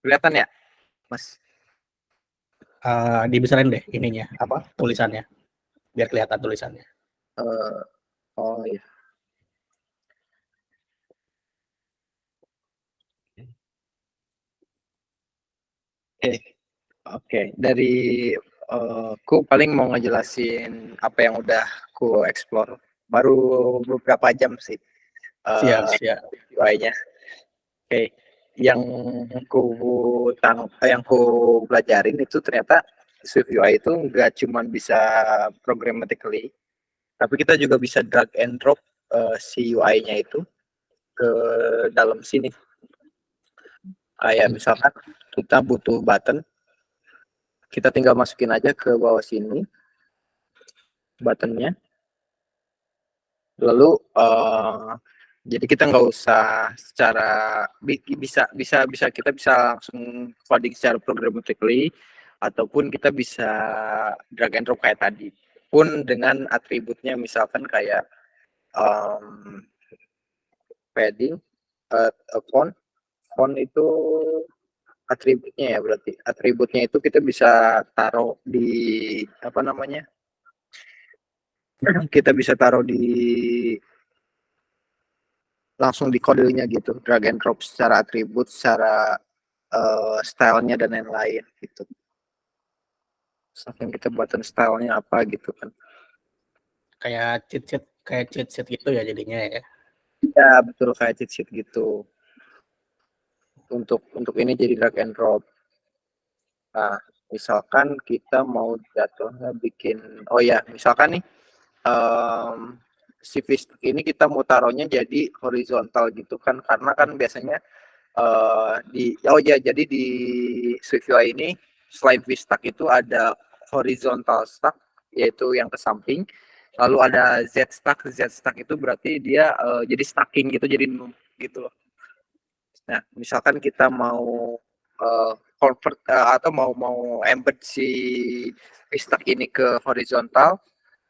Kelihatan ya, Mas? Dibesarin deh ininya, apa tulisannya, biar kelihatan tulisannya. Oh iya. Oke. Dari aku paling mau ngejelasin apa yang udah aku explore. Baru beberapa jam sih. Siap. UI-nya. Oke. Yang yang ku pelajarin itu ternyata Swift UI itu nggak cuma bisa programmatically, tapi kita juga bisa drag and drop si UI-nya itu ke dalam sini. Kayak misalkan kita butuh button, kita tinggal masukin aja ke bawah sini buttonnya. Lalu jadi kita nggak usah secara kita bisa langsung coding secara programmatically, ataupun kita bisa drag and drop kayak tadi. Pun dengan atributnya misalkan kayak padding, font itu atributnya ya, berarti atributnya itu kita bisa taruh di apa namanya, kita bisa taruh di langsung di kodenya gitu, drag and drop secara atribut, secara stylenya dan lain-lain gitu. Misalkan kita buatan stylenya apa gitu kan, Kayak cheat sheet gitu ya jadinya ya. ya betul, kayak cheat sheet gitu. Untuk ini jadi drag and drop. Nah, misalkan kita mau jatuhnya bikin, oh ya, misalkan nih si Vistik ini kita mau taruhnya jadi horizontal gitu kan, karena kan biasanya jadi di Swift UI ini selain V-stack itu ada horizontal stack, yaitu yang ke samping, lalu ada Z-stack itu berarti dia jadi stacking gitu, jadi gitu loh. Nah, misalkan kita mau convert atau mau embed si V-stack ini ke horizontal,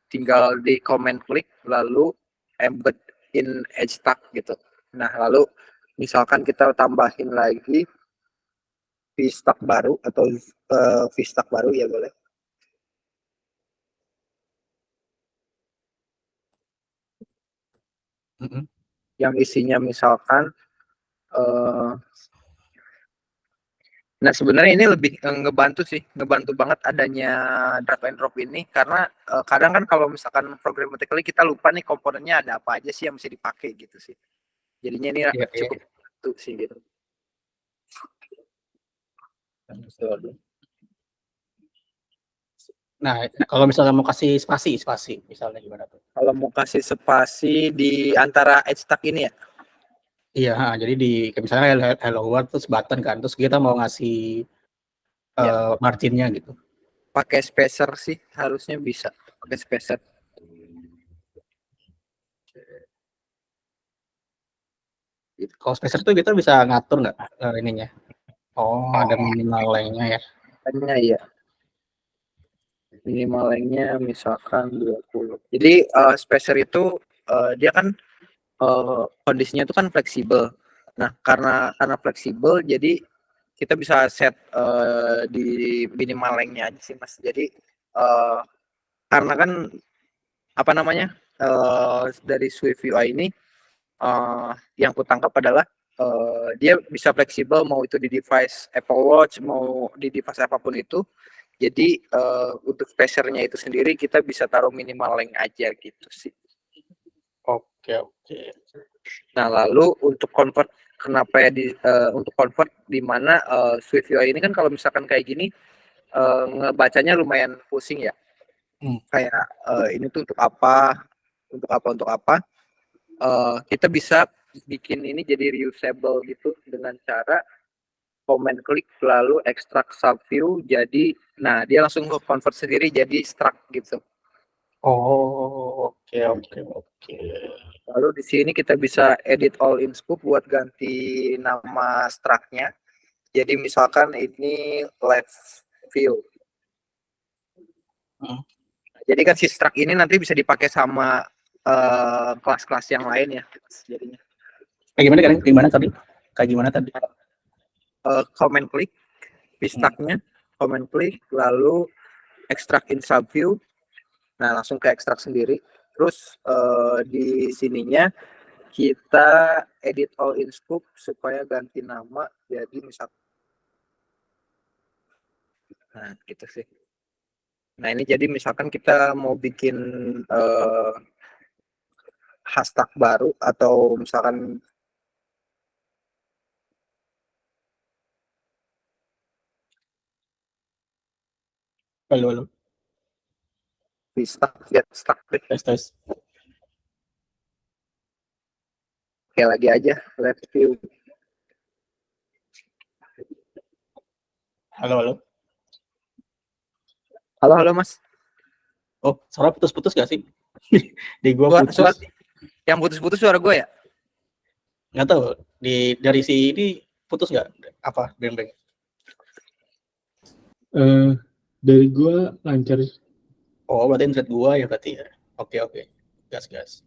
tinggal di command click lalu embed in edge stack gitu. Nah, lalu misalkan kita tambahin lagi V-stack baru atau V-stack baru ya boleh. Yang isinya misalkan nah sebenarnya ini lebih ngebantu banget adanya drag and drop ini, karena kadang kan kalau misalkan programmatically kita lupa nih komponennya ada apa aja sih yang bisa dipakai gitu sih. Jadinya ini cukup bantu sih gitu. Nah, kalau misalnya mau kasih spasi misalnya gimana tuh? Kalau mau kasih spasi di antara edge tag ini ya? Iya, jadi misalnya hello world terus button kan, terus kita mau ngasih marginnya gitu. Pakai spacer sih, harusnya bisa pakai spacer. Kalau spacer tuh kita bisa ngatur nggak ininya? Oh, ada minimal lengthnya ya? Hanya ya. Minimal lengthnya misalkan 20. Jadi spacer itu dia kan kondisinya itu kan fleksibel. Nah, karena fleksibel, jadi kita bisa set di minimal lengthnya aja sih, Mas. Jadi karena kan apa namanya, dari Swift UI ini yang kutangkap adalah dia bisa fleksibel, mau itu di device Apple Watch, mau di device apapun itu. Jadi untuk spacernya itu sendiri kita bisa taruh minimal length aja gitu sih. Oke. Nah, lalu untuk convert, kenapa ya untuk convert di mana Swift UI ini kan kalau misalkan kayak gini ngebacanya lumayan pusing ya. Kayak ini tuh untuk apa? Kita bisa bikin ini jadi reusable gitu dengan cara command click lalu extract subview, jadi dia langsung convert sendiri jadi struct gitu. Oh, oke. Lalu di sini kita bisa edit all in scope buat ganti nama struct-nya. Jadi misalkan ini left view. Jadi kan si struct ini nanti bisa dipakai sama kelas-kelas yang lain ya jadinya. Kayak gimana tadi? Kayak gimana tadi? comment click vistaknya, comment click, lalu extract in subview. Nah, langsung ke ekstrak sendiri. Terus di sininya kita edit all in scope supaya ganti nama jadi misal. Nah, gitu sih. Nah, ini jadi misalkan kita mau bikin hashtag baru atau misalkan Halo. vistak, get stuck deh. Tes. Oke, lagi aja live view. Halo. Halo Mas. Oh, suara putus-putus gak sih? Di gua putus. Suara yang putus-putus suara gue ya? Nggak tahu. Dari si ini putus nggak? Apa Beng? Dari gua lancar. Oh, berarti internet gua ya berarti ya. Oke. Gas.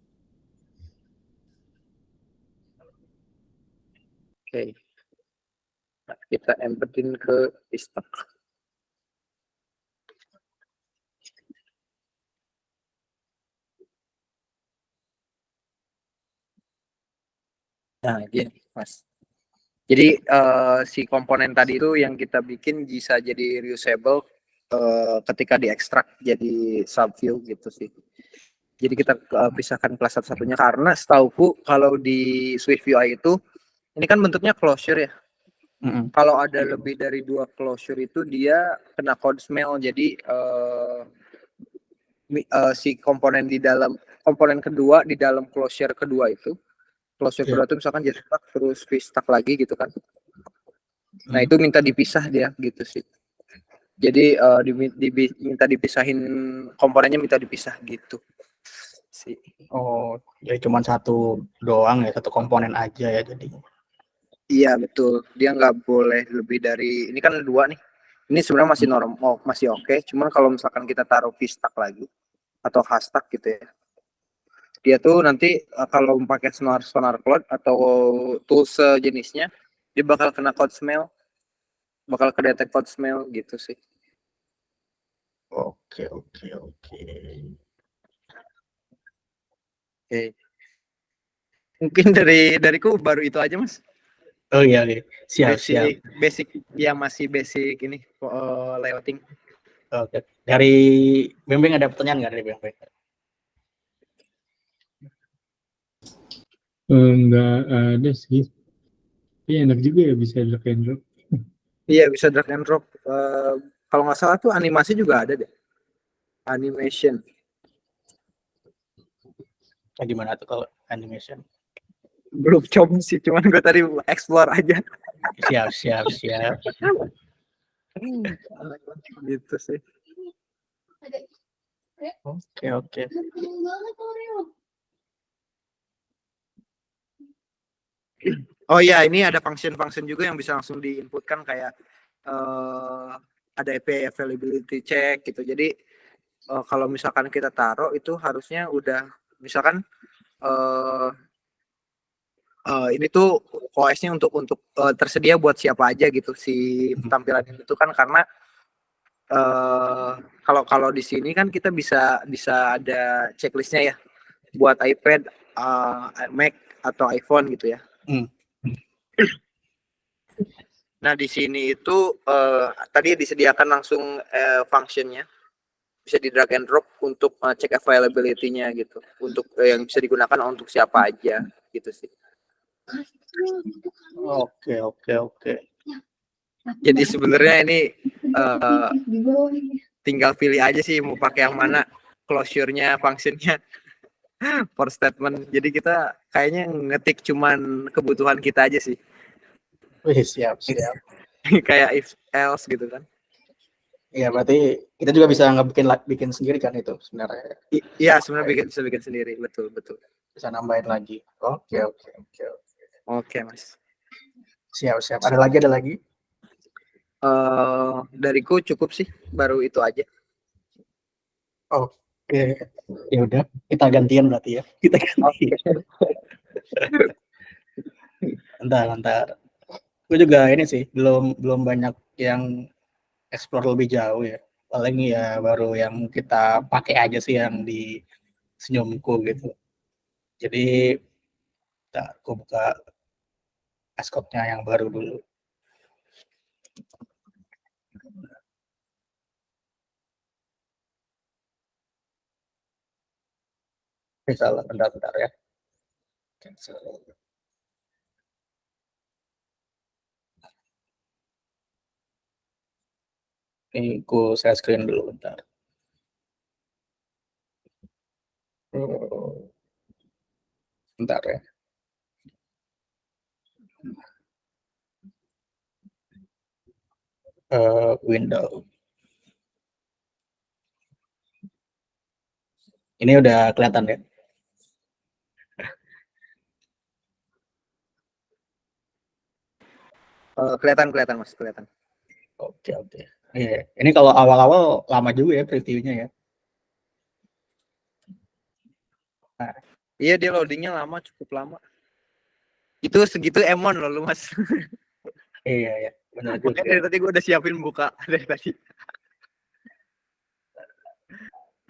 Oke. Nah, kita embeddin ke vistak. Nah, gini, Mas. Jadi si komponen tadi itu yang kita bikin bisa jadi reusable ketika diekstrak jadi subview gitu sih. Jadi kita pisahkan kelas satu-satunya karena setauku kalau di Swift UI itu ini kan bentuknya closure ya. Kalau ada lebih dari 2 closure itu dia kena code smell. Jadi si komponen kedua di dalam closure kedua itu kedua itu misalkan jadi stack terus V-stack lagi gitu kan. Nah, itu minta dipisah dia gitu sih. Jadi minta dipisahin komponennya, minta dipisah gitu sih. Oh, jadi cuma satu doang ya, satu komponen aja ya jadi. Iya betul, dia nggak boleh lebih dari ini kan 2 nih. Ini sebenarnya masih normal, masih oke. Cuman kalau misalkan kita taruh V-stack lagi atau H-stack gitu ya, dia tuh nanti kalau pakai sonar cloud atau tools sejenisnya, dia bakal kena code smell, bakal kedetek code smell gitu sih. Oke. Mungkin dariku baru itu aja Mas. Oh iya. Siap. Basic ya, masih basic ini layouting. Oke. Dari Beng ada pertanyaan nggak dari Beng? Nggak ada sih. Tapi enak juga ya bisa drag and drop. Iya bisa drag and drop. Kalau nggak salah tuh animasi juga ada deh. Animation. Nah, gimana tuh kalau animation? Belum coba sih, cuman gue tadi explore aja. Siap. Gitu sih. Oke. Oh iya, ini ada function juga yang bisa langsung diinputkan kayak ada API availability check gitu. Jadi kalau misalkan kita taruh itu harusnya udah misalkan ini tuh OS-nya untuk tersedia buat siapa aja gitu si tampilan itu kan, karena kalau di sini kan kita bisa ada checklistnya ya buat iPad, Mac atau iPhone gitu ya. Nah di sini itu tadi disediakan langsung functionnya, bisa di drag and drop untuk cek availability-nya gitu, untuk yang bisa digunakan untuk siapa aja gitu sih. Oke. Jadi sebenarnya ini tinggal pilih aja sih mau pakai yang mana closure-nya, function-nya, for statement. Jadi kita kayaknya ngetik cuman kebutuhan kita aja sih. Wih, siap. Kayak if else gitu kan. Iya, berarti kita juga bisa bikin sendiri kan itu sebenarnya. Iya, sebenarnya bisa bikin sendiri, betul. Bisa nambahin lagi. Oke. Oke, Mas. Siap. Ada lagi? Dariku cukup sih, baru itu aja. Oke. Ya udah, kita gantian berarti ya. Kita gantian. Bentar. Gue juga ini sih belum banyak yang explore lebih jauh ya. Paling ya baru yang kita pakai aja sih yang di senyumku gitu. Jadi aku buka Ascot-nya yang baru dulu. Salah, bentar ya. Cancel. Ini saya screen dulu bentar. Bentar ya. Window. Ini udah kelihatan ya. Kelihatan Mas, kelihatan. Oke. Iya. Ini kalau awal-awal lama juga ya previewnya ya. Nah. Iya, dia loadingnya lama, cukup lama. Itu segitu emon loh lu Mas. Iya. Benar juga. Dari tadi gue udah siapin buka dari tadi.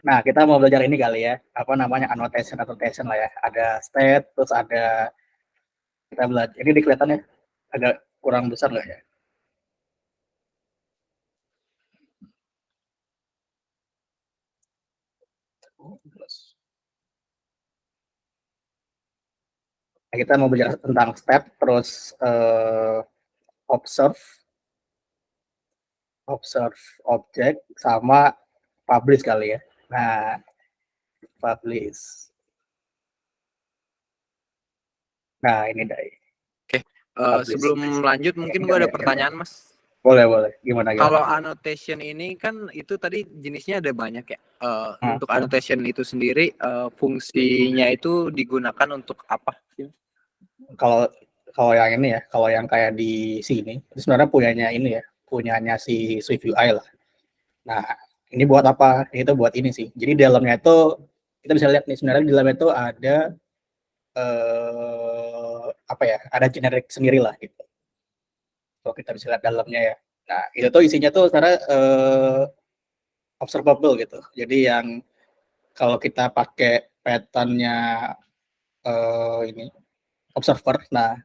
Nah, kita mau belajar ini kali ya. Apa namanya annotation lah ya. Ada state, terus ada kita belajar. Ini kelihatannya agak kurang besar nggak ya? Nah, kita mau belajar tentang step, terus observe object, sama publish kali ya. Nah, publish. Nah, ini Dai. Oke, sebelum lanjut mungkin gue ada pertanyaan Mas. Boleh. Gimana? Kalau annotation ini kan itu tadi jenisnya ada banyak ya. Untuk annotation itu sendiri fungsinya itu digunakan untuk apa sih? Kalau yang ini ya, kalau yang kayak di sini, itu sebenarnya punyanya si SwiftUI lah. Nah, ini buat apa? Itu buat ini sih. Jadi di dalamnya itu kita bisa lihat nih sebenarnya di dalamnya itu ada apa ya? Ada generik sendiri lah gitu. Kalau kita bisa lihat dalamnya ya. Nah, itu tuh isinya tuh sebenarnya observable gitu. Jadi yang kalau kita pakai pattern-nya ini observer, nah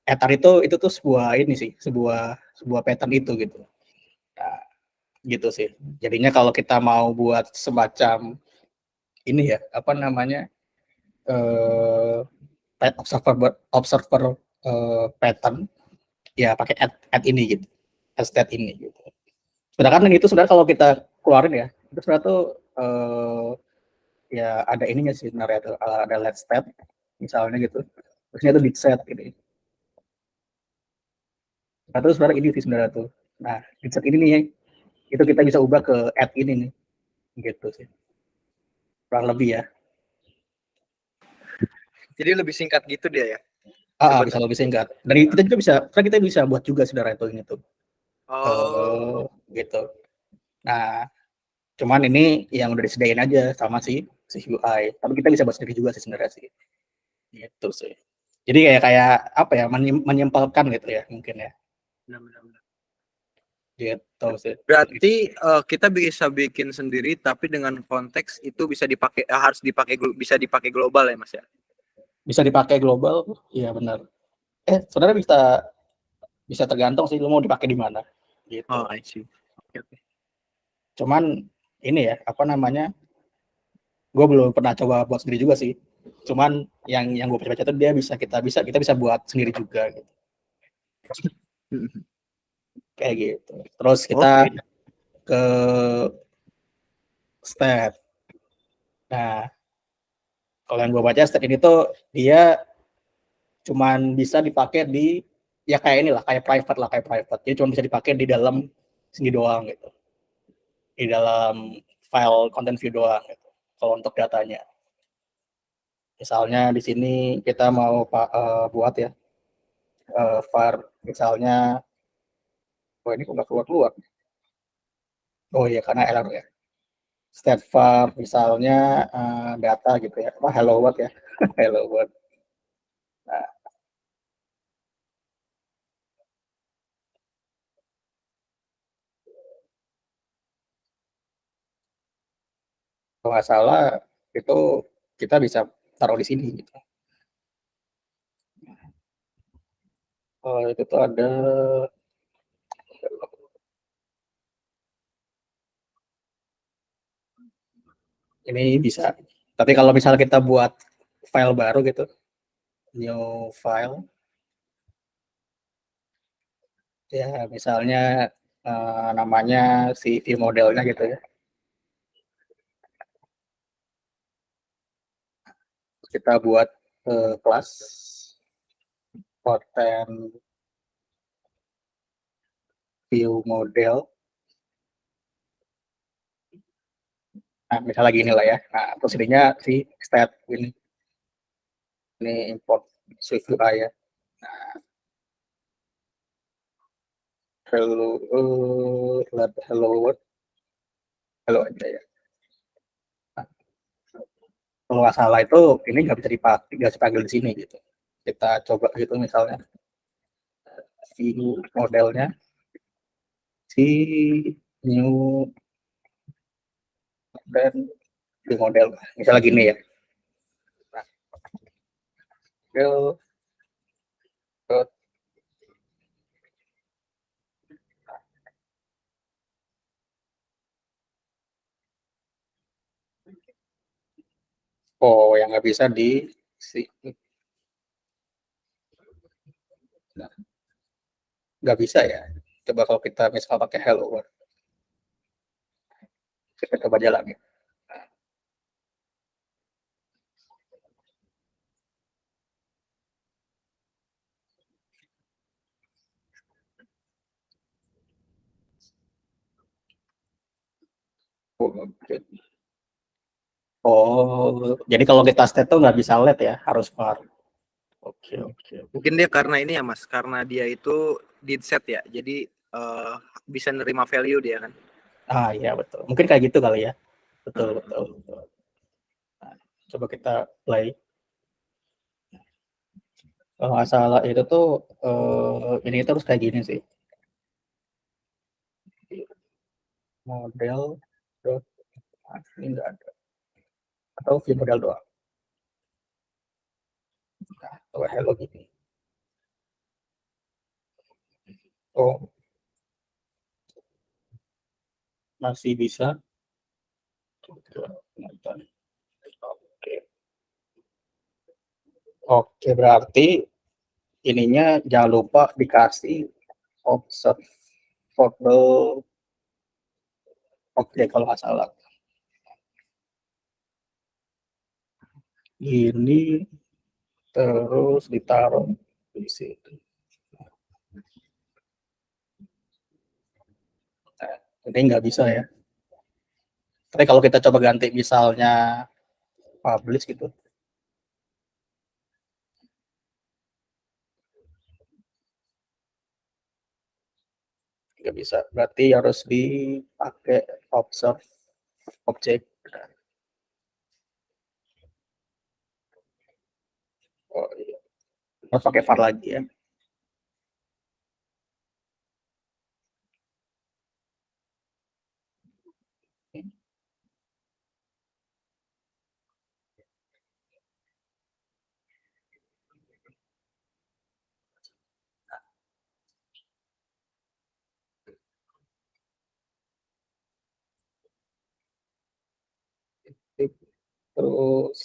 ether itu tuh sebuah pattern itu gitu. Nah, gitu sih. Jadinya kalau kita mau buat semacam ini ya, apa namanya? Observer pattern ya pakai add ini gitu. State ini gitu. Sedangkan itu sebenarnya kalau kita keluarin ya, itu sebenarnya tuh ya ada ininya sih sebenarnya tuh, ada let state misalnya gitu. Terusnya itu big set gitu. Nah, terus sebenarnya ini sih sebenarnya tuh. Nah, big set ini nih itu kita bisa ubah ke add ini nih. Gitu sih. Kurang lebih ya. Jadi lebih singkat gitu dia ya? Bisa lebih singkat. Dan kita bisa buat juga sebenarnya itu ini tuh. Gitu. Nah, cuman ini yang udah disediain aja sama si UI. Tapi kita bisa buat sendiri juga sih sebenarnya sih. Gitu sih. Jadi kayak apa ya, menyimpulkan gitu ya mungkin ya. Benar. Gitu sih. Berarti kita bisa bikin sendiri tapi dengan konteks itu bisa dipakai bisa dipakai global ya Mas ya? Bisa dipakai global, iya benar. Sebenarnya bisa tergantung sih lu mau dipakai di mana. Gitu. Oh, I see. Okay. Cuman ini ya, apa namanya? Gue belum pernah coba buat sendiri juga sih. Cuman yang gue baca itu kita bisa buat sendiri juga gitu. Kayak gitu. Terus kita ke stat. Nah, kalau yang gue baca stat ini tuh dia cuman bisa dipakai di ya kayak inilah, kayak private. Jadi cuma bisa dipakai di dalam sini doang gitu. Di dalam file content view doang gitu. Kalau untuk datanya. Misalnya di sini kita mau buat ya var misalnya, ini kok nggak keluar. Oh iya, karena error ya. State var misalnya data gitu ya. Hello world ya. Hello world. Nah, kalau nggak salah itu kita bisa taruh di sini gitu. Itu tuh ada ini bisa. Tapi kalau misalnya kita buat file baru gitu, new file, ya misalnya namanya si view modelnya gitu ya. Kita buat kelas content view model. Nah, misalnya gini lah ya. Nah, terus ininya si stat ini import Swift UI ya. Hello, hello world, hello aja ya. Nah, kalau nggak salah itu ini nggak bisa dipakai, nggak bisa dipanggil di sini gitu. Kita coba gitu misalnya view modelnya si new dan view model misalnya gini ya. Nah, model dot oh yang nggak bisa di si nah, nggak bisa ya. Coba kalau kita misal pakai hello world, kita coba jalan ya. Oh, oke. Oh, jadi kalau kita state tuh nggak bisa let ya, harus var. Oke, oke. Mungkin dia karena ini ya Mas, karena dia itu did set ya. Jadi bisa nerima value dia kan. Ah, iya betul. Mungkin kayak gitu kali ya. Betul, betul, betul. Nah, coba kita play. Kalau nggak salah itu tuh ini terus kayak gini sih. Model dot ini enggak ada. Atau view model doang. Nah, coba hello gini. Oh, masih bisa. Oke. Oke, berarti ininya jangan lupa dikasih observable object kalau nggak salah. Ini terus ditaruh di situ. Nah, ini nggak bisa ya. Tapi kalau kita coba ganti misalnya publish gitu, nggak bisa. Berarti harus dipakai observe object. Oh, iya. Harus pakai var lagi ya. Terus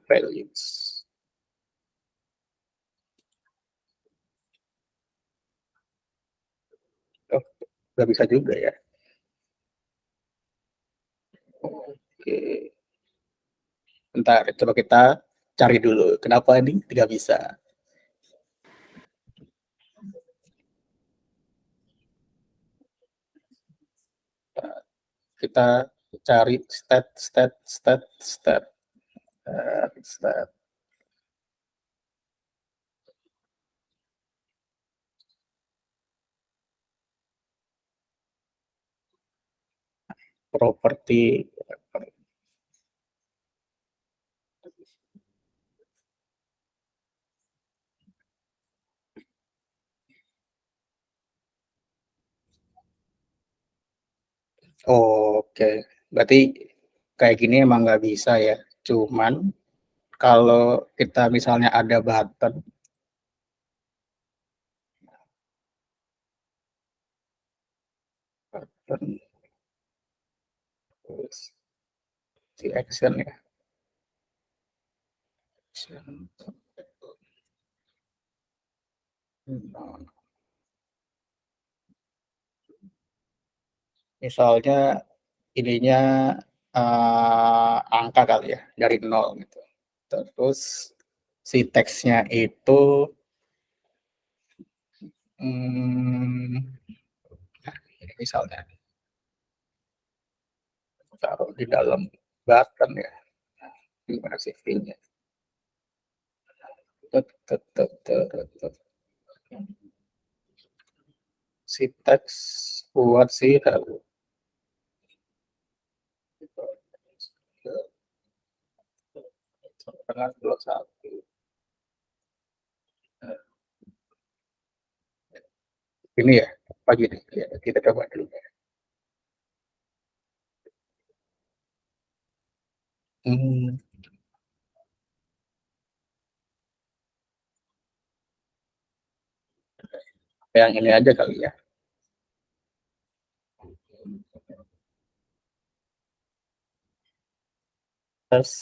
values. Oh, nggak bisa juga ya. Oke. Bentar, coba kita cari dulu. Kenapa ini tidak bisa? Kita cari stat properti Oke, berarti kayak gini emang nggak bisa ya. Cuman kalau kita misalnya ada button terus si action ya. Action. Misalnya ininya angka kali ya dari 0 gitu. Terus si teksnya itu nah, ini misalnya taruh di dalam button ya. Gimana sih feel-nya? Si teks buat si hello. Dengan 21. Ini ya, pagi nih. Ya, kita coba dulu. Yang ini aja kali ya. Terus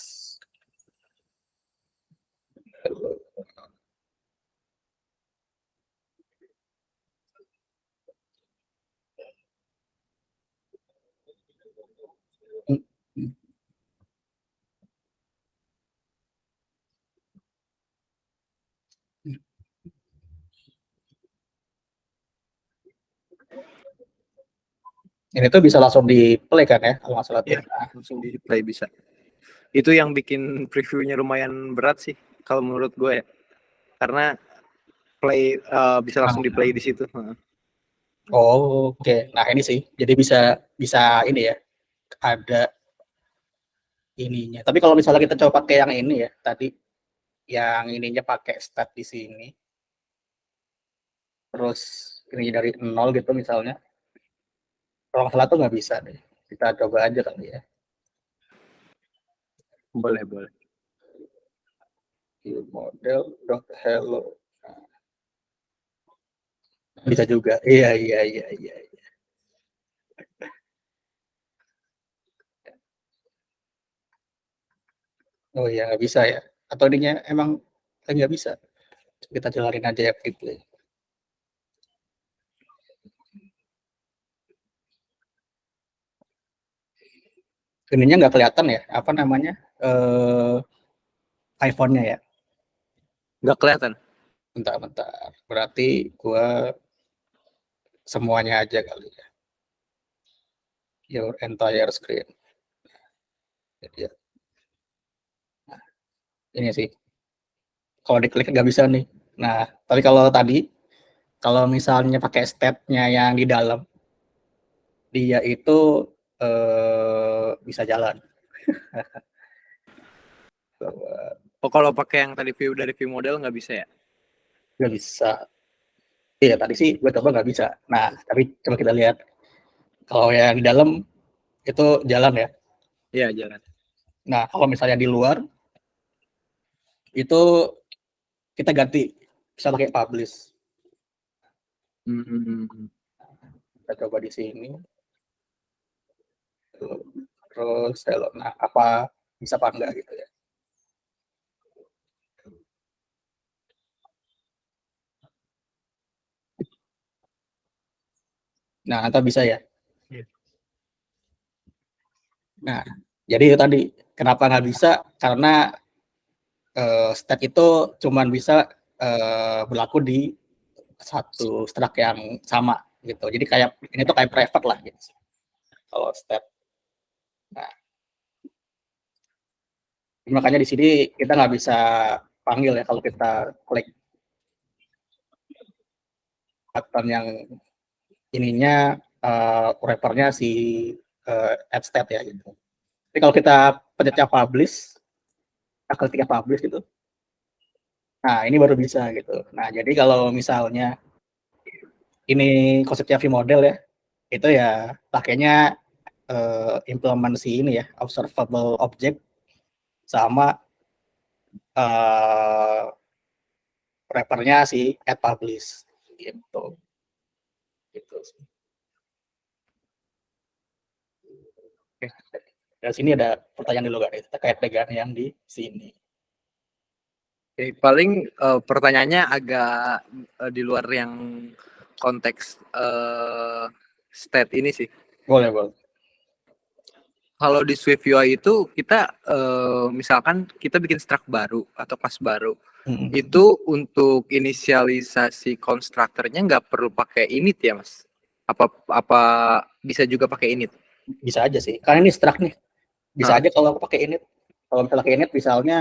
ini tuh bisa langsung di play kan ya kalau nggak salah tuh. Ya, langsung di play bisa. Itu yang bikin previewnya lumayan berat sih kalau menurut gue ya. Karena play bisa langsung di play di situ. Oh, oke. Nah, ini sih. Jadi bisa ini ya. Ada ininya. Tapi kalau misalnya kita coba pakai yang ini ya, tadi yang ininya pakai stat di sini. Terus ini dari 0 gitu misalnya. Kalau nggak salah tuh nggak bisa deh. Kita coba aja kali ya. Boleh, boleh. Model.hello. Bisa juga. Iya. Oh iya, nggak bisa ya. Atau ininya emang nggak bisa. Kita jalanin aja ya play. Ininya nggak kelihatan ya, apa namanya, iPhone-nya ya. Nggak kelihatan. Bentar. Berarti gua semuanya aja kali ya. Your entire screen. Ya. Nah, ini sih. Kalau diklik nggak bisa nih. Nah, tapi kalau tadi, kalau misalnya pakai step-nya yang di dalam, dia itu bisa jalan. Oh, kalau pakai yang tadi view dari view model nggak bisa ya? Nggak bisa. Iya, tadi sih gue coba nggak bisa. Nah, tapi coba kita lihat. Kalau yang di dalam itu jalan ya. Iya, jalan. Nah, kalau misalnya di luar itu kita ganti, bisa pakai publish. Kita coba di sini. Terus nah apa bisa apa enggak gitu ya. Nah, atau bisa ya. Nah, jadi itu tadi kenapa nggak bisa, karena stat itu cuman bisa berlaku di satu struct yang sama gitu. Jadi kayak ini tuh kayak private lah gitu. Kalau stat. Nah, makanya di sini kita nggak bisa panggil ya kalau kita klik button yang ininya wrappernya si add stat ya gitu. Tapi kalau kita pencet publish, ketika publish gitu, nah ini baru bisa gitu. Nah, jadi kalau misalnya ini konsepnya view model ya, itu ya pakainya implement si ini ya, observable object sama wrapper-nya si add publish gitu. Gitu sih. Oke. Dari sini ada pertanyaan dulu guys terkait dengan yang di sini. Oke, paling pertanyaannya agak di luar yang konteks state ini sih. Boleh. Kalau di Swift UI itu kita misalkan kita bikin struct baru atau class baru, itu untuk inisialisasi konstruktornya nggak perlu pakai init ya mas? Apa bisa juga pakai init? Bisa aja sih, karena ini struct nih. Bisa aja kalau aku pakai init. Kalau misalnya pakai init, misalnya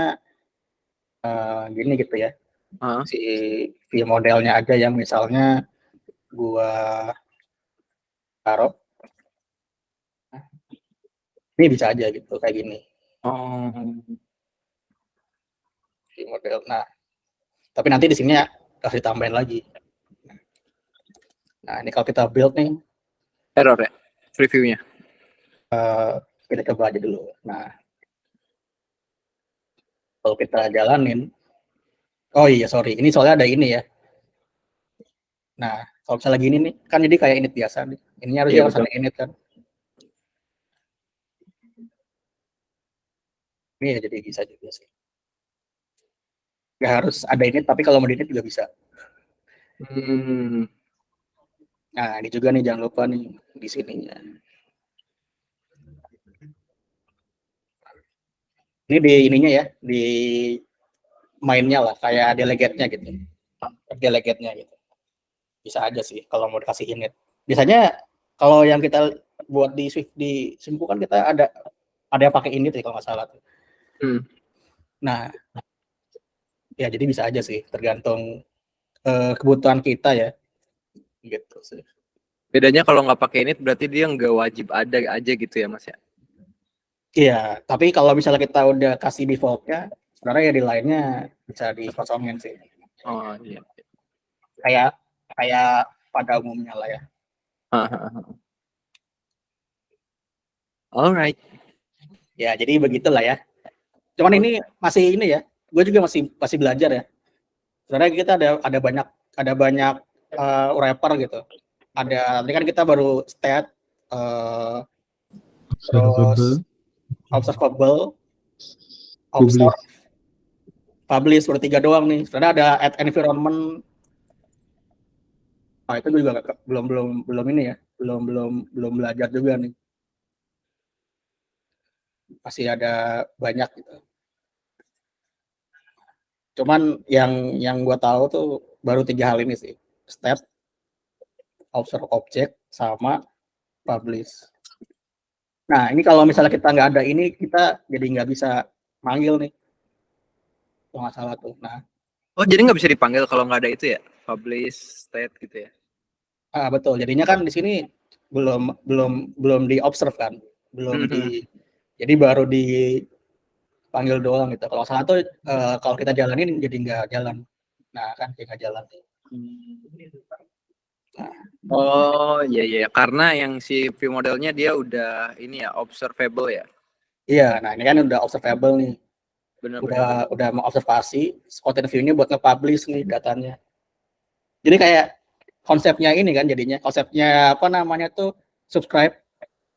gini gitu ya. Si view modelnya aja yang misalnya gua taruh. Ini bisa aja gitu kayak gini. View model. Nah, tapi nanti di sini harus ditambahin lagi. Nah, ini kalau kita build nih error ya previewnya. Kita coba aja dulu. Nah, kalau kita jalanin, oh iya sorry, ini soalnya ada ini ya. Nah, kalau misalnya gini nih, kan jadi kayak init biasa nih. Ini harusnya harus ada init kan. Ini ya jadi bisa juga sih. Nggak harus ada init, tapi kalau mau di init juga bisa. Nah, ini juga nih jangan lupa nih di sininya. Ini di ininya ya, di mainnya lah, kayak delegate-nya gitu. Delegate-nya gitu. Bisa aja sih kalau mau dikasih init. Biasanya kalau yang kita buat di Swift di Simpu kan kita ada yang pakai init ya kalau nggak salah. Nah, ya jadi bisa aja sih, tergantung kebutuhan kita ya. Gitu sih. Bedanya kalau nggak pakai init berarti dia nggak wajib ada aja gitu ya mas ya? Iya, tapi kalau misalnya kita udah kasih defaultnya, sebenarnya ya di lainnya bisa dikosongin sih. Oh iya. Kayak pada umumnya lah ya. Alright. Ya jadi begitulah ya. Cuman ini masih ini ya, gue juga masih belajar ya. Sebenarnya kita ada banyak wrapper gitu. Tadi kan kita baru state, terus observable, observe, publish, baru 3 doang nih. Sebenarnya ada add environment. Nah, itu juga belum ini ya, belum belajar juga nih. Masih ada banyak gitu. Cuman yang gue tahu tuh baru 3 hal ini sih. State, observe object, sama publish. Nah, ini kalau misalnya kita nggak ada ini, kita jadi nggak bisa manggil nih. Kalau nggak salah tuh. Nah. Oh, jadi nggak bisa dipanggil kalau nggak ada itu ya? Publish, state gitu ya? Betul. Jadinya kan di sini belum di observe kan. Jadi baru dipanggil doang gitu. Kalau salah tuh kalau kita jalanin jadi nggak jalan. Nah, kan nggak jalan. Nah. Oh iya karena yang si view modelnya dia udah ini ya observable ya. Iya, nah ini kan udah observable nih. Udah mau observasi, content view-nya buat nge-publish nih datanya. Jadi kayak konsepnya ini kan jadinya, konsepnya apa namanya tuh subscribe.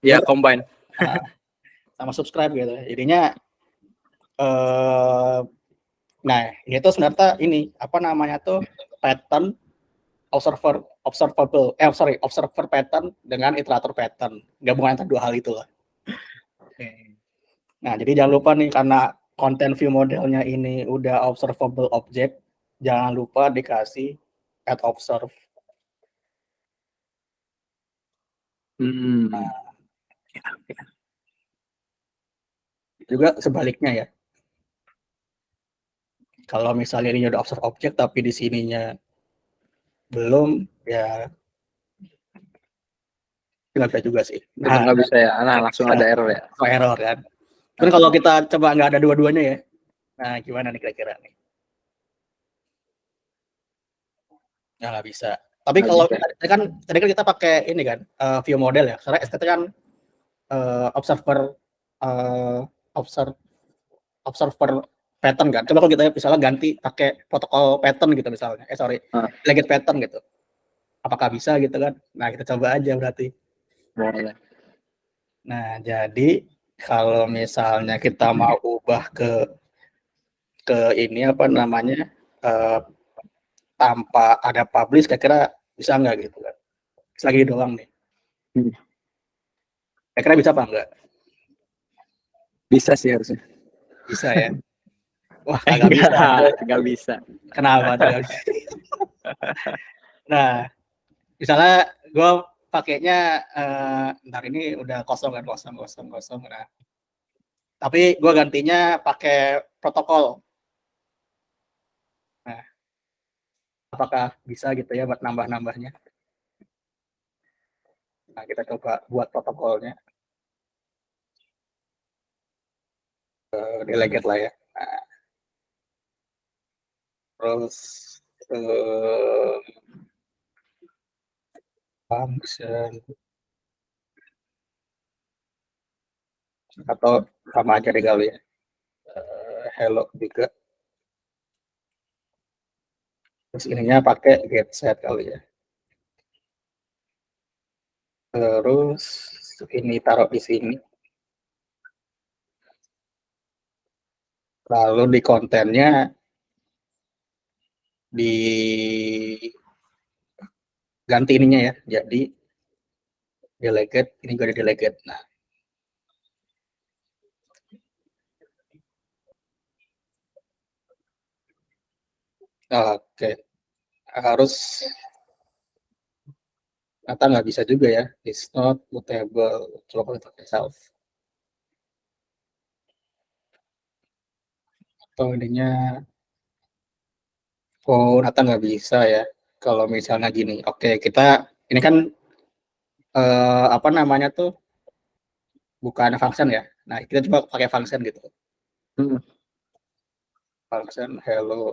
Ya, combine. Sama subscribe gitu. Jadinya nah, ini tuh sebenarnya ini apa namanya tuh pattern observer pattern dengan iterator pattern. Gabungan antara 2 hal itu lah. Nah, jadi jangan lupa nih karena content view modelnya ini udah observable object, jangan lupa dikasih add observe. Nah, juga sebaliknya ya. Kalau misalnya ini udah observe object tapi di sininya belum, ya nggak bisa juga sih. Nah, nggak bisa ya. Nah, langsung ada error ya. Error kan. Tapi kalau kita coba nggak ada dua-duanya ya, nah gimana nih kira-kira nih? Ya nggak bisa. Tapi kalau tadi kan kita pakai ini kan view model ya. Soalnya STT kan observer eh, observer observer pattern kan. Coba kalau kita misalnya ganti pakai protokol pattern gitu misalnya. Delegate pattern gitu. Apakah bisa gitu kan? Nah, kita coba aja berarti. Boleh. Nah, jadi kalau misalnya kita mau ubah ke ini apa namanya tanpa ada publish, kira-kira bisa nggak gitu kan? Selagi doang nih. Kira-kira bisa apa enggak? Bisa sih harusnya. Bisa ya. Wah, kagak bisa. Nggak bisa. Kenapa tuh nggak bisa? Nah, misalnya gue pakainya ntar ini udah kosong kan, kosong. Nah, tapi gue gantinya pakai protokol. Nah, apakah bisa gitu ya buat nambah-nambahnya? Nah, kita coba buat protokolnya. Delegate lah ya. Nah, terus function atau sama aja deh kali ya. Hello juga. Terus ininya pakai get set kali ya. Terus ini taruh di sini. Lalu di kontennya di ganti ininya ya. Jadi delegate, ini juga ada delegate. Nah, oke. Harus atau nggak bisa juga ya. It's not mutable. Coba kita pakai self. Atau ininya atau nggak bisa ya. Kalau misalnya gini, oke kita ini kan apa namanya tuh bukan function ya. Nah, kita coba pakai function gitu. Function hello.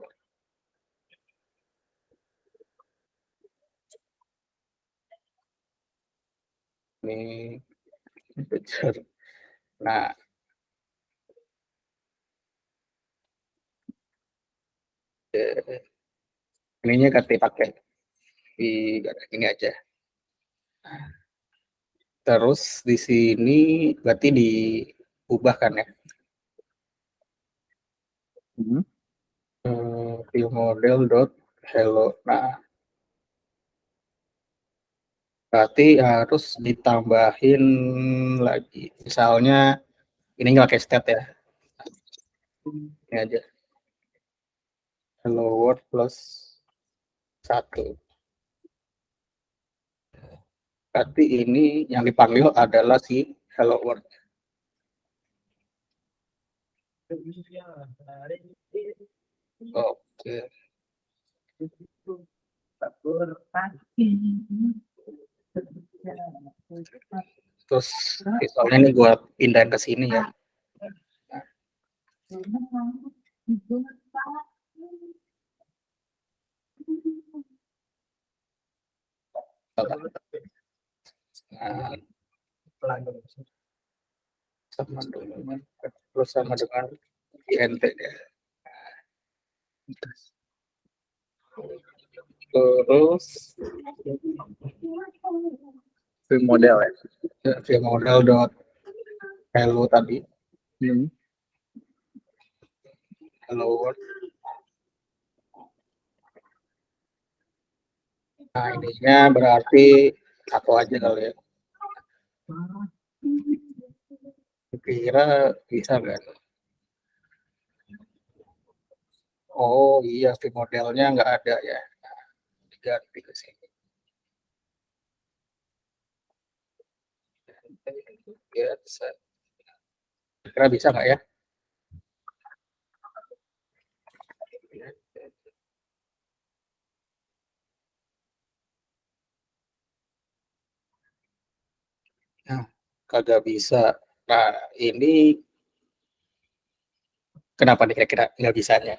Ini picture. Nah, ininya ganti pakai di ini aja. Terus di sini berarti diubah kan ya. View model dot hello. Nah, berarti harus ditambahin lagi. Misalnya ini nggak pakai state ya. Ini aja. Hello world plus 1. Berarti ini yang dipanggil adalah si hello world. Oke. Terus misalnya ini gue pindahin ke sini ya. Nah, sama dengan INT ya. Terus View model ya. View model dot hello tadi. Hello world. Nah, ininya berarti satu aja kali ya. Kira bisa nggak? Oh iya, view modelnya nggak ada ya. Nah, diganti ke sini. Ya, bisa. Kira bisa nggak ya? Nah, kagak bisa. Nah, ini kenapa nih kira-kira nggak bisanya?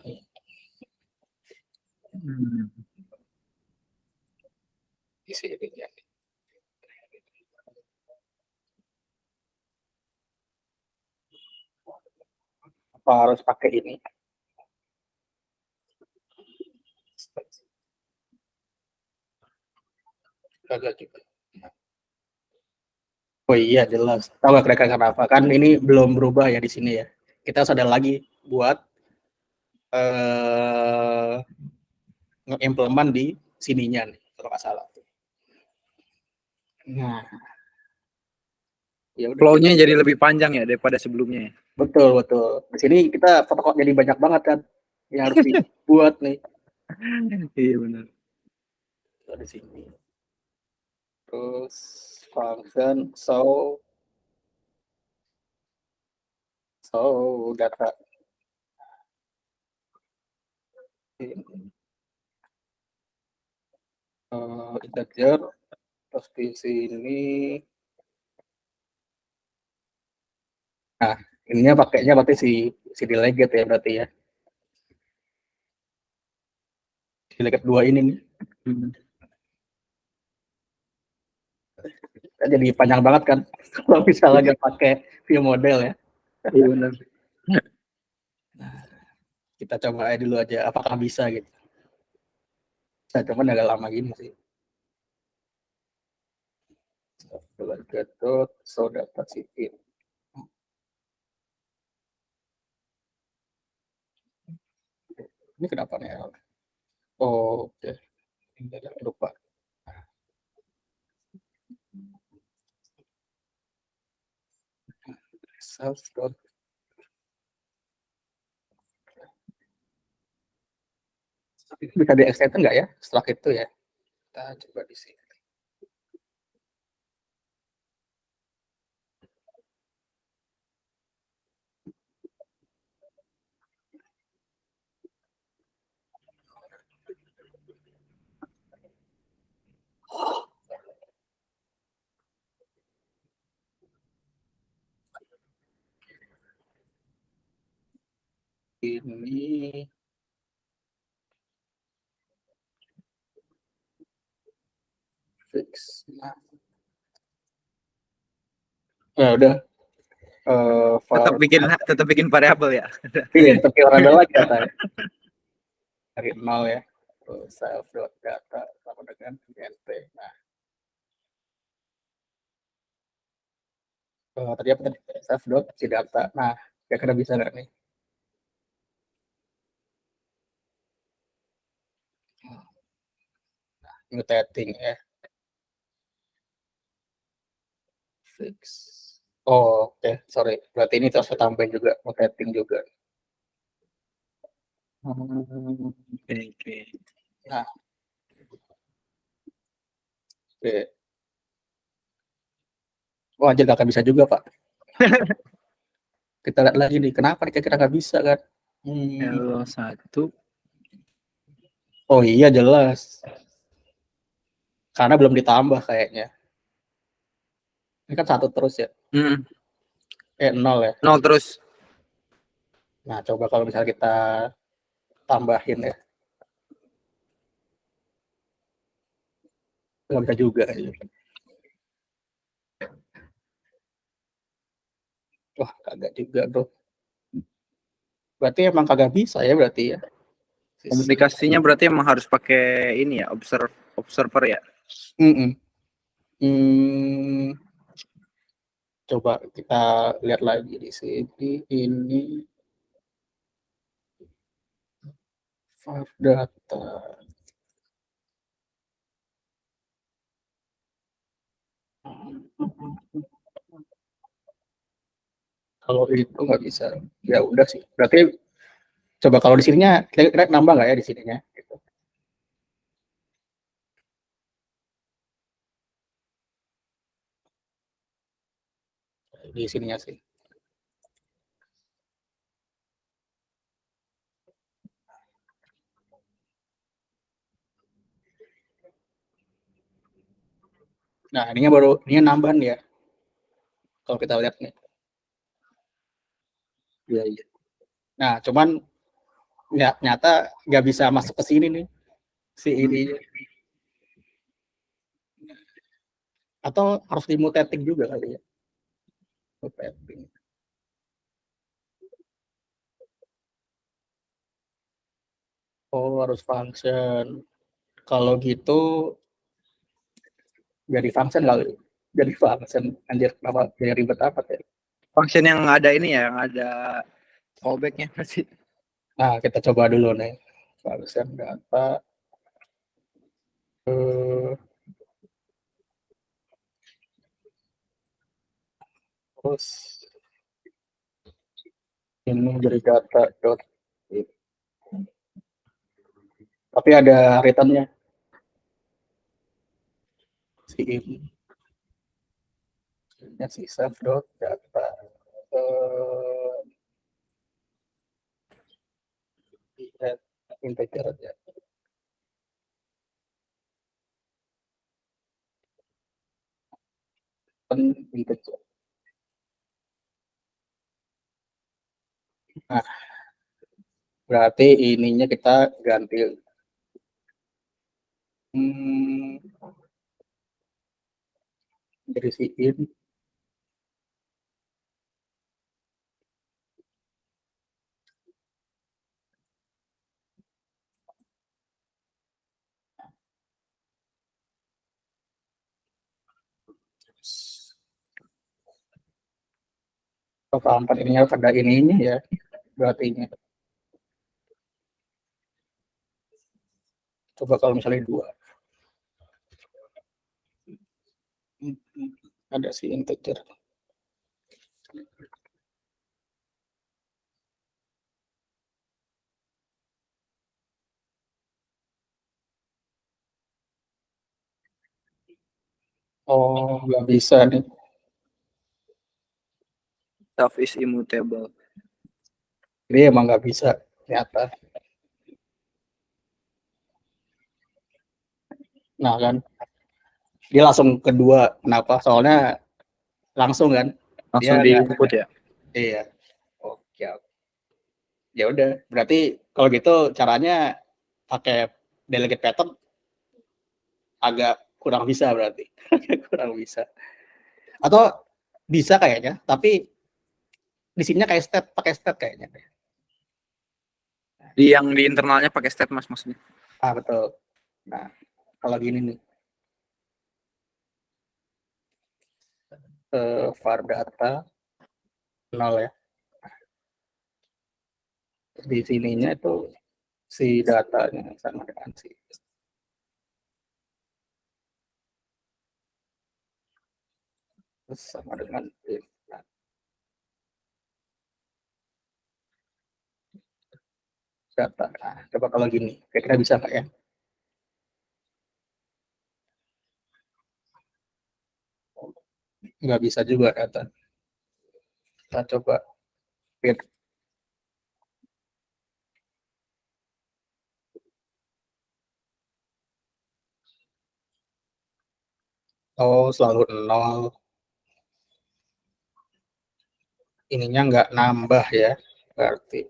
Di sini ya. Apa harus pakai ini? Kagak juga. Oh iya jelas. Tahu nggak kira-kira kenapa? Kan ini belum berubah ya di sini ya. Kita harus ada lagi buat nge-implement di sininya nih kalau nggak salah. Nah, ya udah. Flow-nya jadi lebih panjang ya daripada sebelumnya ya. Betul betul. Di sini kita protokol jadi banyak banget kan yang harus dibuat nih. Iya benar. Di sini. Terus function data integer, terus di sini ininya pakainya berarti si delegate ya berarti ya. Delegate 2 ini nih. Jadi panjang banget kan kalau misalnya nggak pakai view model ya. Iya benar. Kita coba aja dulu aja apakah bisa gitu. Saya cuman agak lama gini sih. Delegate so data city. Ini kenapa nih? Oh, oke. Ini lupa. Self dot bisa di extend nggak ya setelah itu ya? Kita coba di sini. Ini fix. Nah, ya udah. Tetap bikin variabel ya. Iya, tapi variabel lagi katanya. Dari 0 ya. Self dot data sama dengan int. Nah, tadi apa tadi? Self dot si data. Nah, kira-kira bisa nggak nih? Nah, mutating ya. Fix. Oh, oke, sorry. Berarti ini terus tambahin juga mutating juga. Oke. Nah, oke. Wah, anjir nggak bisa juga, Pak. Kita lihat lagi nih, kenapa kira-kira nggak bisa kan? L1. Oh iya, jelas. Karena belum ditambah kayaknya. Ini kan 1 terus ya? 0 ya? 0 terus. Nah, coba kalau misalnya kita tambahin ya. Nggak bisa juga. Wah, kagak juga, bro. Berarti emang kagak bisa ya berarti ya? Komunikasinya berarti emang harus pakai ini ya, observer ya. Coba kita lihat lagi di sini. Ini file data. Kalau itu nggak bisa, ya udah sih. Berarti coba kalau di sininya kira-kira nambah nggak ya di sininya? Gitu. Di sininya sih. Nah, ini nambah nih ya. Kalau kita lihat nih. Iya, iya. Nah, cuman nyata nggak bisa masuk ke sini nih. Si ini. Atau harus dimutating juga kali ya. Mutating. Oh, harus function. Kalau gitu jadi function kali. Jadi function. Anjir, kenapa jadi ribet apa ya? Function yang ada ini ya, yang ada callback-nya pasti. Nah, kita coba dulu nih. Function data. Terus ini dari data dot. Tapi ada returnnya. Si ini. Ini si self dot data. Integer aja. Integer. Nah, berarti ininya kita ganti. Dari si in. Kalau ini harus ada ininya ya, berarti ini. Coba kalau misalnya 2. Ada si integer. Oh, nggak bisa nih. Stuff is immutable. Ini emang nggak bisa ternyata. Nah kan, dia langsung kedua. Kenapa? Soalnya langsung kan. Langsung Dia di nggak. input ya. Iya. Oke. Ya udah. Berarti kalau gitu caranya pakai delegate pattern agak kurang bisa berarti. Kurang bisa. Atau bisa kayaknya, tapi di sininya kayak state, pakai state kayaknya. Di yang di internalnya pakai state mas maksudnya. Ah, betul. Nah, kalau gini nih. Var data 0 ya. Di sininya itu si datanya sama dengan si sama dengan data. Nah, coba kalau gini, kira-kira bisa nggak ya? Nggak bisa juga data. Kita coba lihat. Oh, selalu 0. Ininya nggak nambah ya, berarti.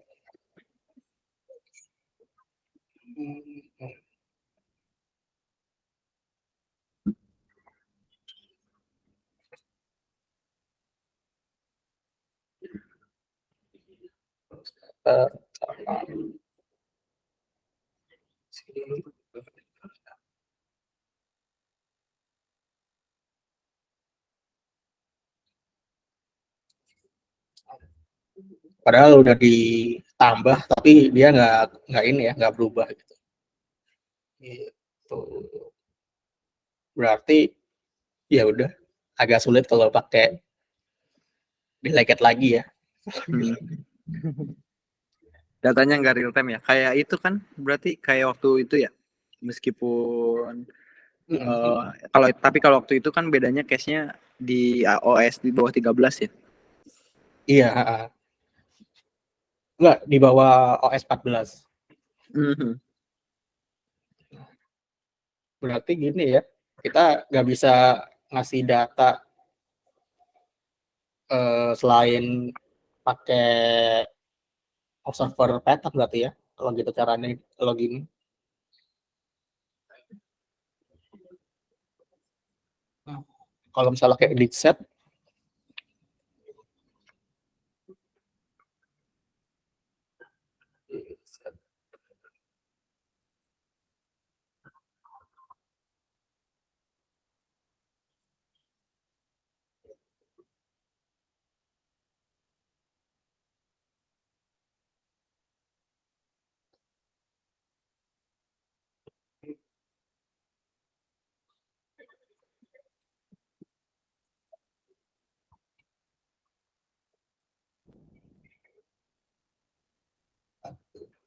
Padahal udah ditambah, tapi dia nggak ini ya, nggak berubah gitu. Gitu. Berarti ya udah agak sulit kalau pakai delegate lagi ya. Datanya nggak real time ya. Kayak itu kan berarti kayak waktu itu ya. Meskipun kalau waktu itu kan bedanya case-nya di OS di bawah 13 ya. Iya, enggak di bawah OS 14. Berarti gini ya, kita nggak bisa ngasih data selain pakai observer pattern berarti ya, kalau gitu caranya kalau gini. Kalau misalnya kayak edit set,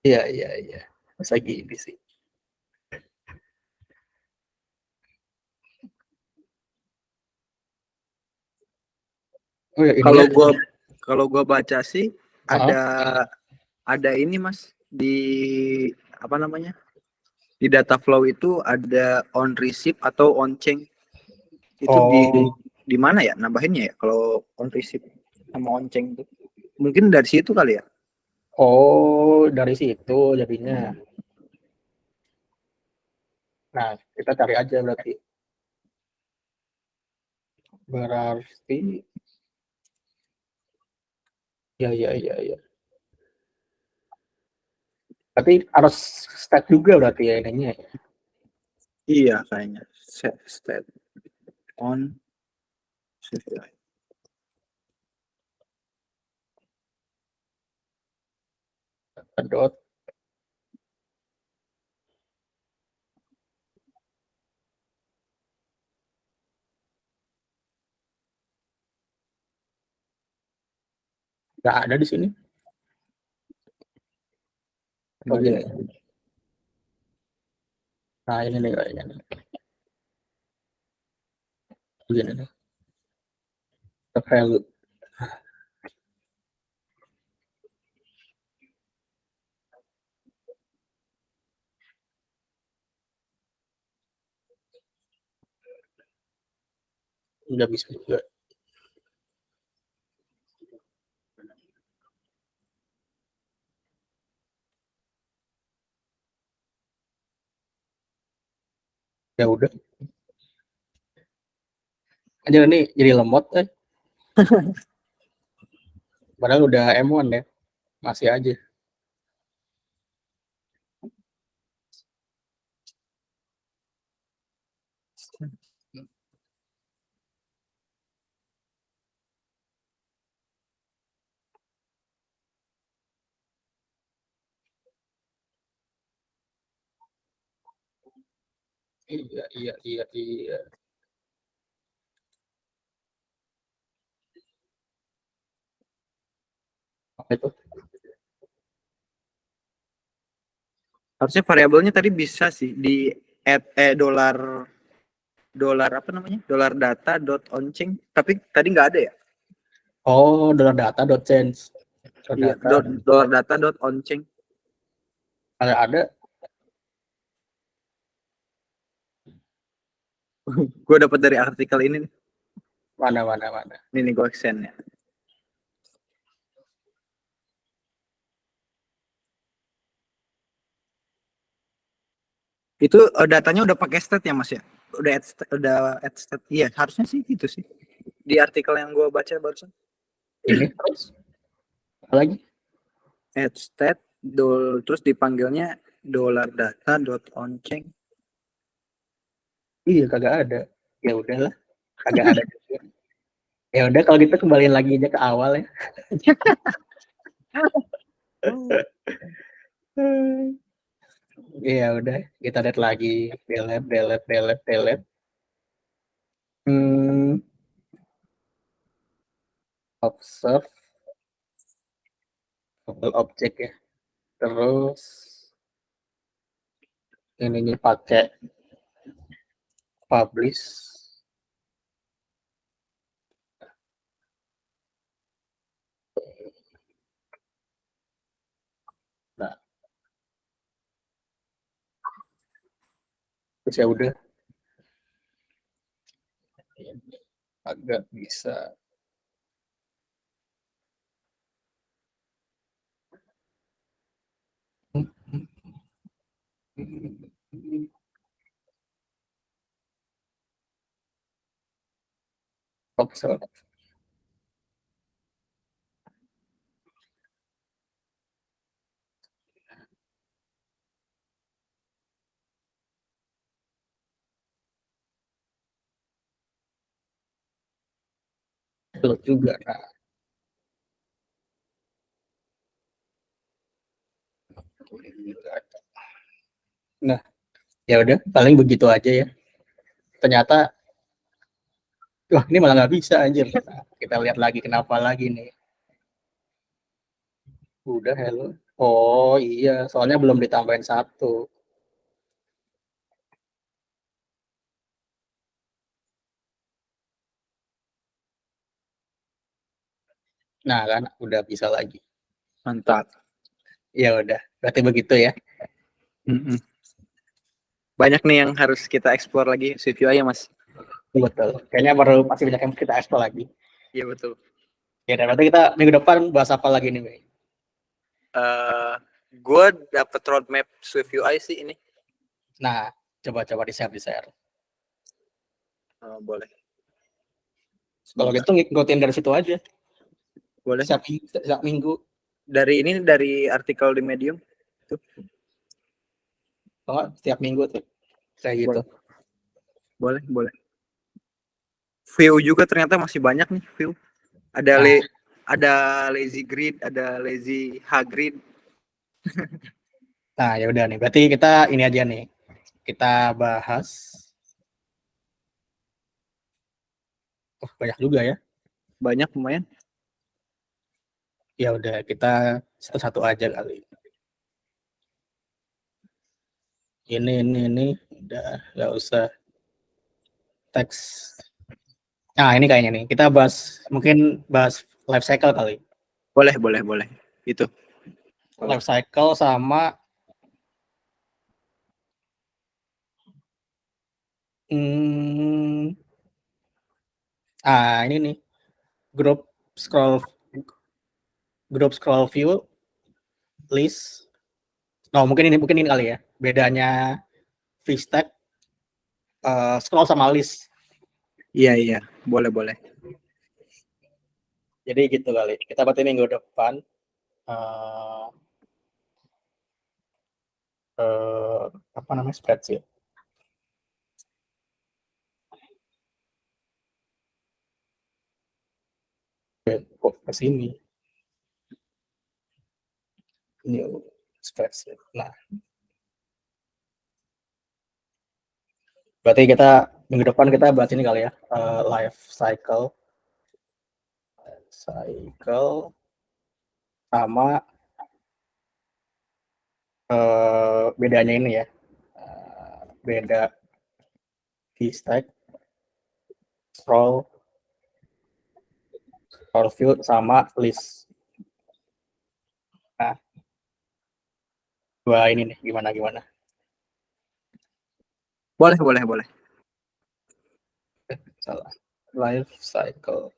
Iya. Masa gini sih. Oh ya, Kalau ininya. gua baca sih Heeh. ada ini Mas di apa namanya? Di data flow itu ada on receipt atau on chain. Itu Oh, di mana ya nambahinnya ya kalau on receipt sama on chain itu? Mungkin dari situ kali ya. oh dari situ jadinya. Nah, kita cari aja berarti. Berarti ya. Tapi harus stat juga berarti ya ininya. Iya kayaknya. Set state on CVI. Dot. Nggak ada di sini. Oh gini. Nah ini nih kayaknya nih. Begini nih. The value. Nggak bisa juga. Ya udah. Aja nih jadi lemot Padahal udah M1 ya. Masih aja. Iya. Apa itu? Harusnya variabelnya tadi bisa sih di add dolar dolar apa namanya? Dolar data dot onchain. Tapi tadi nggak ada ya? Oh, dollar data dot change. Iya, Data dolar data dot onchain. ada. Gue dapat dari artikel ini nih. Mana. Ini nih gue send ya. Itu datanya udah pakai stat ya Mas ya? Udah add stat. Iya, harusnya sih itu sih. Di artikel yang gue baca barusan. Ini terus apa lagi? Add stat terus dipanggilnya dolar data dot onchain. Iya kagak ada. Ya udahlah, kagak ada juga. Ya udah kalau gitu kembaliin lagi aja ke awal ya. Ya udah, kita lihat lagi. Delete. Hmm, observe global object ya. Terus ininya pakai publish. Nah, terus ya udah agak bisa. Observe itu juga. Nah, ya udah paling begitu aja ya. Ternyata wah ini malah nggak bisa anjir. Nah, kita lihat lagi kenapa lagi nih. Udah hello. Oh iya, soalnya belum ditambahin 1. Nah kan, udah bisa lagi. Mantap. Ya udah, berarti begitu ya. Mm-mm. Banyak nih yang harus kita explore lagi Swift UI ya Mas. Betul. Kayaknya baru masih banyak yang kita explore lagi. Iya betul. Ya, dan berarti kita minggu depan bahas apa lagi nih, Mei? Gue dapet roadmap Swift UI sih ini. Nah, coba-coba di-share. Boleh. Kalau gitu ngikutin dari situ aja. Boleh. Setiap minggu. Dari artikel di Medium. Oh, setiap minggu tuh. Kayak gitu. Boleh. View juga ternyata masih banyak nih view. Ada Nah. ada lazy grid, ada lazy hagrid. Nah, ya udah nih. Berarti kita ini aja nih. Kita bahas. Oh, banyak juga ya. Banyak lumayan. Ya udah, kita satu-satu aja kali. Ini udah nggak usah teks. Nah, ini kayaknya nih. Kita mungkin bahas life cycle kali. Boleh. Itu. Life cycle sama ini nih. Group scroll view list. Oh, mungkin ini kali ya. Bedanya VStack scroll sama list. Iya. Boleh. Jadi gitu kali. Kita berarti minggu depan apa namanya spreadsheet. Kok ke sini? New spreadsheet. Nah, berarti kita minggu depan kita bahas ini kali ya, life cycle sama bedanya ini ya, beda VStack, scroll view sama list. Nah, dua ini nih gimana? Boleh. Salah. Life cycle.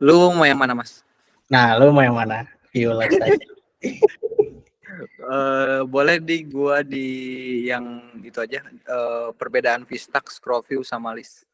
Lu mau yang mana, Mas? Nah, lu mau yang mana? View life cycle. Boleh gua di yang itu aja, perbedaan VStack, scroll view sama list.